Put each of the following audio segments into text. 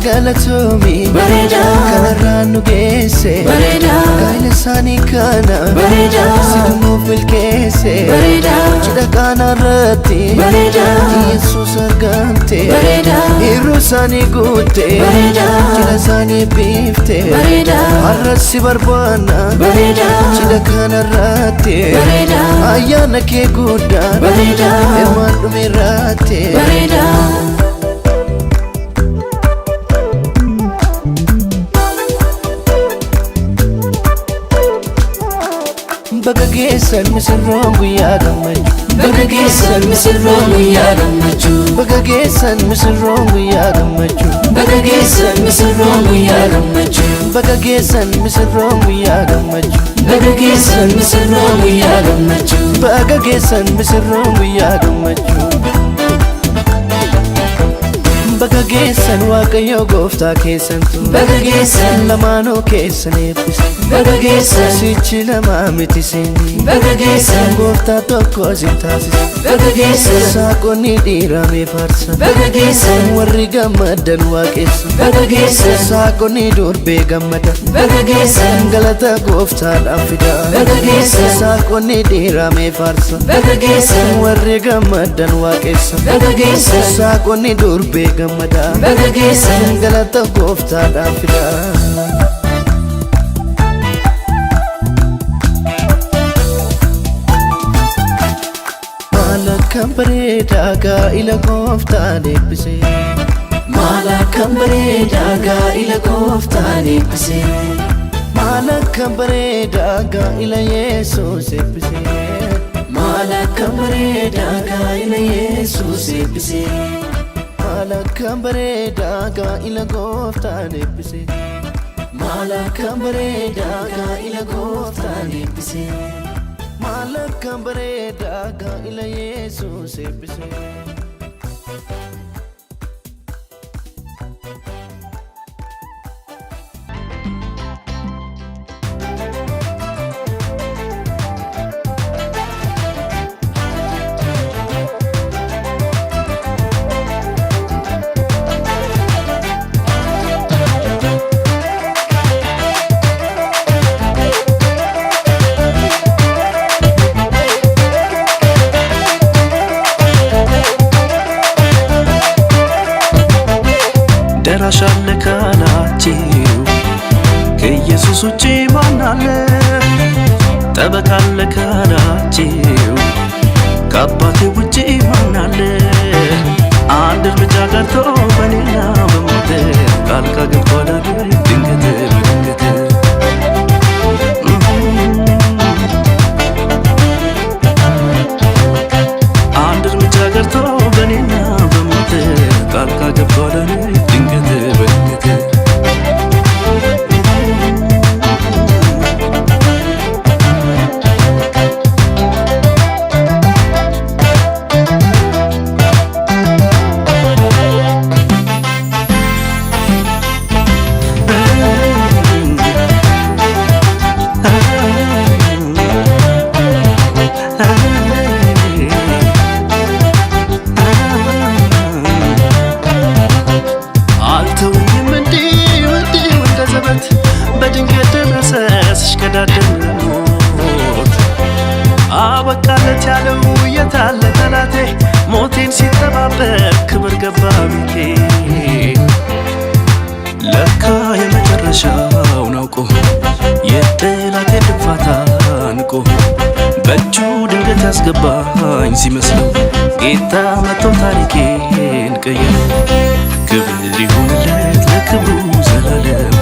galatomi Bareda Kanarranu geesse Bareda Gaila sani kana Bareda Sidumu filkeesse Bareda Chida kana rati Bareda Yesus argamte Bareda Hiru sani gutte Bareda Chida sani bifte Bareda Arrasi barbana Bareda Chida kana rati Bareda Ayana ke gudda Bareda Emadu mirate Bareda Bagageessan misirroon guyyaa gammachuu Bagageessan misirroon guyyaa gammachuu Bagageessan misirroon guyyaa gammachuu Bagageessan misirroon guyyaa gammachuu Bagageessan misirroon guyyaa gammachuu Bagageessan misirroon guyyaa gammachuu Bagageessan misirroon guyyaa gammachuu Bagageessan waaqayyo gooftaa keessantu Bagageessan lamaanuu keessan eebbise Bagageessan sichi lamaa miti sinni Bagageessan gooftaa tokko sin taasise Bagageessan saaqonni dhiiramee faarsa Bagageessan warri gammadan waaqessa Bagageessan saaqonni durbee gammada Bagageessan galata gooftaadhaaf fida Bagageessan saaqonni dhiiramee faarsa Bagageessan warri gammadan waaqessa Bagageessan saaqonni durbee gammada Bagageessan galata gooftaadhaaf fida Kan bareedaa gaa'ila gooftaan eebbise Maala kan bareedaa gaa'ila gooftaan eebbise Maala kan bareedaa gaa'ila Yesuus eebbise Maala kan bareedaa gaa'ila Yesuus eebbise Maala kan bareedaa gaa'ila gooftaan eebbise Maala kan bareedaa gaa'ila gooftaan eebbise Maala kan bareedaa gaa'ila Yesuus eebbise ደራሻለ ካላችሁ ከኢየሱስ ውጪ ማን አለ? ጠበቃለ ካላችሁ ከአባቴ ውጪ ማን አለ? አንድ እርምጃ ቀርቶ በኔና በሞት ጣልቃ ገብቷል ድንገት በድንገት አንድ እርምጃ ቀርቶ በኔና በሞት ጣልቃ ገብቷል ድንገት በድንገት በድንገት ደረሰ ሲሽከዳደም ሞት አበቃለት ያለው የታለ ጠላቴ ሞቴን ሲጠባበቅ ክብር ገባ ቤቴ ለካ የመጨረሻውን አውቆ የጠላቴ ድንፋታ ንቆ በእጁ ድንገት ያስገባኝ ሲመስለው ጌታ መጥቶ ታሪኬን ቀየረው ክብር ይሁንለት ለክብሩ ዘላለም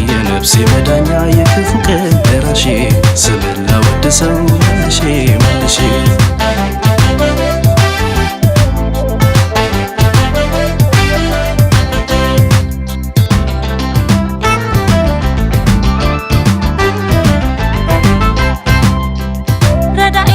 የነፍሴ መዳኛ የክፉ ቀን ደራሼ ስምን ላወድሰው መልሼ መልሼ ረዳኢ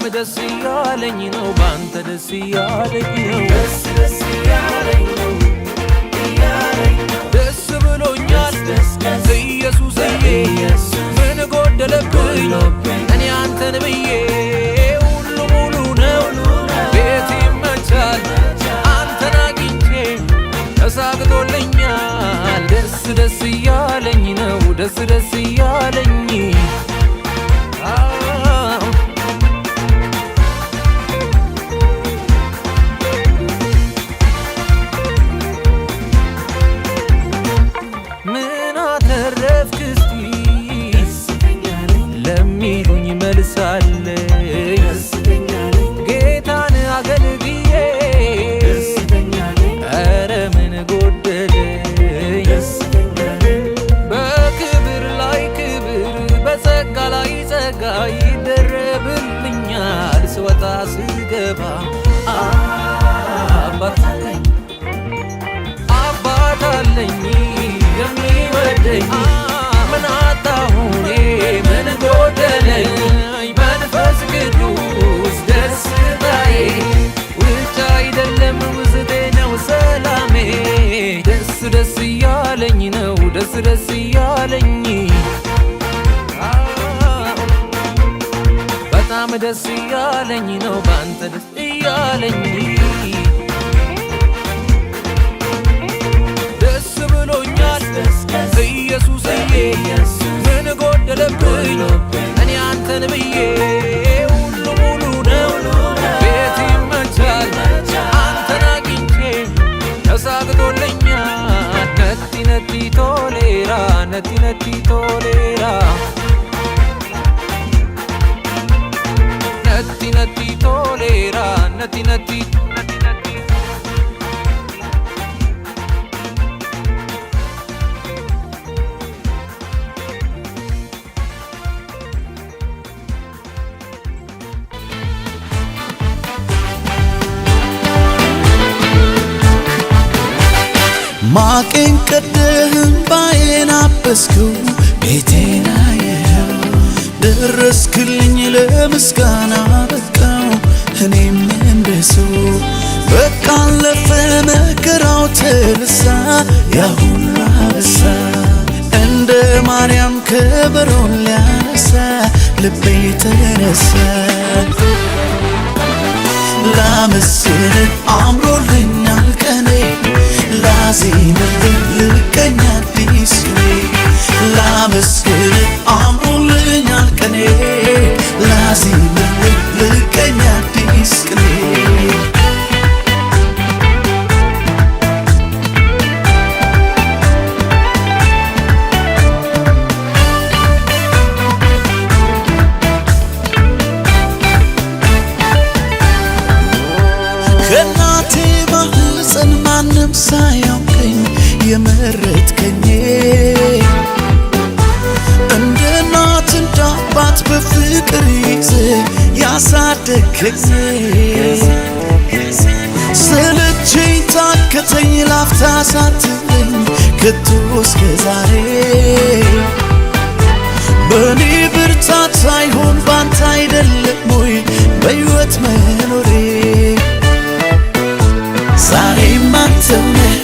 ደስ ያለኝ ነው ባንተ ደስ ያለኝ ነው ደስ ያለኝ ነው ደስ ብሎኛል ኢየሱስዬ ምን ጎደለብኝ እኔ አንተን ብዬ ሁሉ ሙሉ ነው ቤት ይመቻል አንተን አግኝቼ ተሳክቶልኛል ደስ ያለኝ ነው ደስ ያለኝ ምን አተረፍክ እስቲ ለሚሉኝ መልሳለኝ ጌታን አገልግዬ ኧረ ምን ጎደለኝ በክብር ላይ ክብር በጸጋ ላይ ጸጋ ይደረብልኛል ስወጣ ስገባ አባት አለኝ የሚወደኝ ምን አጣሁ እኔ ምን ጎደለኝ መንፈስ ቅዱስ ደስታዬ ውጭ አይደለም ውስጤ ነው ሰላሜ ደስ ያለኝ ነው ደስ ያለኝ በጣም ደስ ያለኝ ነው ባንተ ደስ ያለኝ ደስ ብሎኛል ኢየሱስዬ ምን ጎደለብኝ እኔ አንተን ብዬ ሁሉ ሙሉ ነው ቤት ይመቻል አንተን አግኝቼ ተሳክቶልኛል ነቲ ቶሌራ ነቲ ቶሌራ ነቲ ቶሌራ ነቲ ማቄን ቀደህ እምባዬን አበስከው ቤቴን አየኸው ደረስክልኝ ለምስጋና በቃው እኔም እንደሰው በቃ አለፈ መከራው ተረሳ ያ ሁሉ አበሳ እንደ ማርያም ከበሮን ሊያነሳ ልቤ ተነሳ ላመስግን አምሮልኛል ቀኔ ላዜምልህ ልቀኛ አዲስ ላመስግን አምሮልኛል ቀኔ ላዜምልህ ልቀኛ አዲስ ቅኔ ከእናቴ ማህፀን ማንም ሳያውቀኝ የመረጥከኝ እንደ እናት እንደ አባት በፍቅር ይዘህ ያሳደግከኝ ሰለቸኝ ታከተኝ ላፍታ ሳትለኝ ከቶ እስከ ዛሬ በእኔ ብርታት ሳይሆን ባንተ አይደለም ወይ በሕይወት መኖሬ ዛሬም አንተው ነህ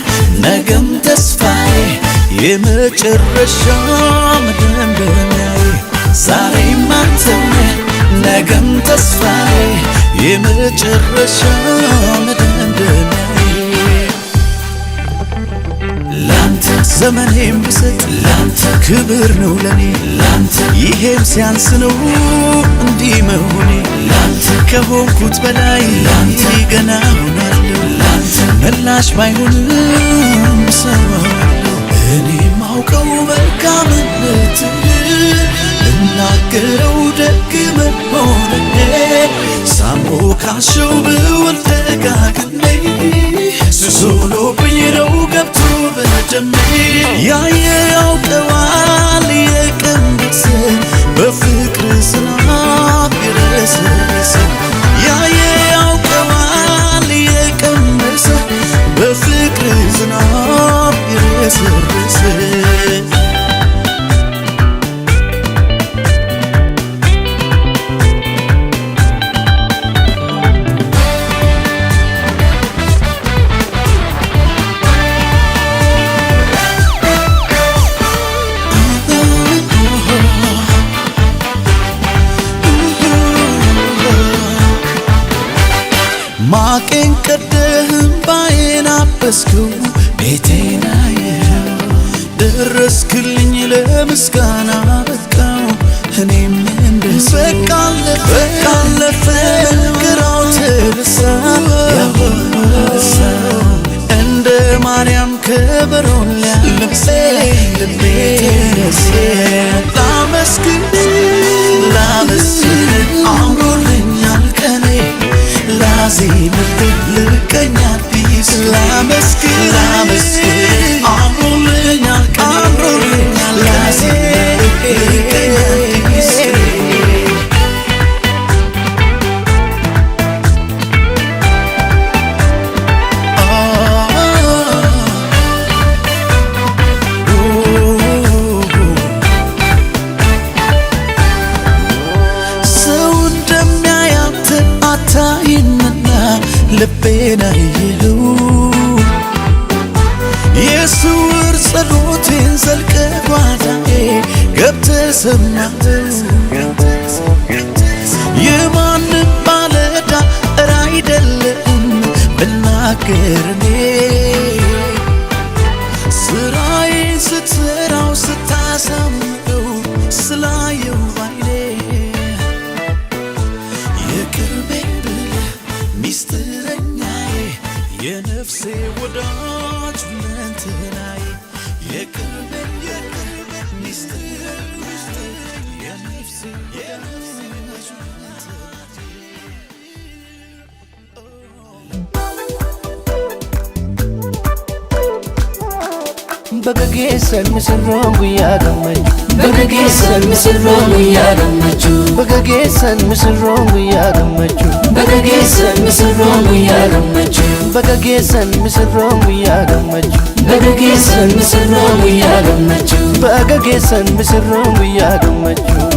ነገም ተስፋዬ የመጨረሻ መደምደሚያዬ ዛሬም አንተው ነህ ነገም ተስፋዬ የመጨረሻ መደምደሚያዬ ላንተ ዘመኔም ብሰጥ ላንተ ክብር ነው ለኔ ላንተ ይሄም ሲያንስ ነው እንዲህ መሆኔ ላንተ ከሆንኩት በላይ ላንተ ገና ሆናለሁ ላንተ ምላሽ ባይሆንም ሰዋለሁ እኔ ማውቀው መልካምነትህን እናገረው ደግ መሆንህ ሳሞካሸው ብውል ደጋግሜ ሱሶሎብኝ ነው ገብቶ በደሜ ያየ ያውቀዋል የቀንበሰ በፍቅር ዝናብ የረሰረሰ ያየ ያውቀዋል የቀንበሰ በፍቅር ዝናብ የረሰረሰ ማቄን ቀደህም ባዬን አበስከው ቤቴን አየኸው ደረስክልኝ ለምስጋና በቃው እኔም እንደሰው በቃ አለፈ ግራው ተረሳ እንደ ማርያም ከበሮን ልቤ ተነሳ ላመስግን አምሮልኛል ቀኔ ላዜምብህ ልቀኛ ቢስ ላመስግን አምሮልኛል ላዜምብህ ልቀኛ ቢስ ልቤን አየኸው የስውር ጸሎቴን ዘልቀህ ጓዳዬ ገብተህ ሰማኸው የማንም ባለዕዳ ኧረ አይደለሁም ብናገር እኔ ስራዬን ስትሠራው ስታሳምረው ስላየው ባይኔ የቅርቤ ብለህ ሚስጥረኛዬ የነፍሴ ወዳጅ ሁለንተናዬ የቅርቤ ሚስጥር የነፍሴ ወዳጅ Bagageessan misirroon guyyaa gammachuu Bagageessan misirroon guyyaa gammachuu Bagageessan misirroon guyyaa gammachuu Bagageessan misirroon guyyaa gammachuu Bagageessan misirroon guyyaa gammachuu Bagageessan misirroon guyyaa gammachuu Bagageessan misirroon guyyaa gammachuu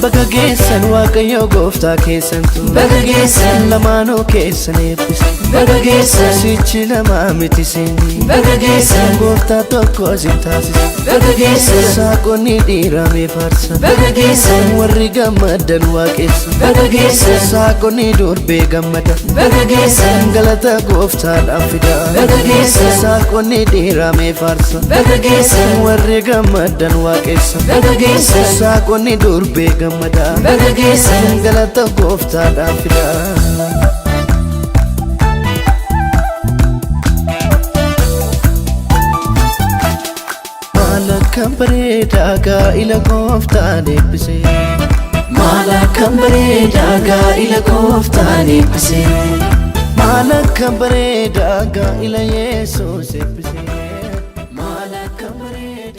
Bagageessan waaqayyo gooftaa keessantu Bagageessan lamaanuu keessan eebbise Bagageessan sichi lamaa miti sinni Bagageessan gooftaa tokko isin taasise Bagageessan saaqonni dhiiramee faarsa Bagageessan warri gammadan waaqessa Bagageessan saaqonni durbee gammada Bagageessan galata gooftaadhaaf fida Bagageessan saaqonni dhiiramee faarsa Bagageessan warri gammadan waaqessa Bagageessan saaqonni durbee gammada Bagageessan galata gooftaadhaaf fida Malakam bareeda gaa'ila gooftaan eebbise Malakam bareeda gaa'ila gooftaan eebbise Malakam bareeda gaa'ila Yesuus eebbise Malakam bareeda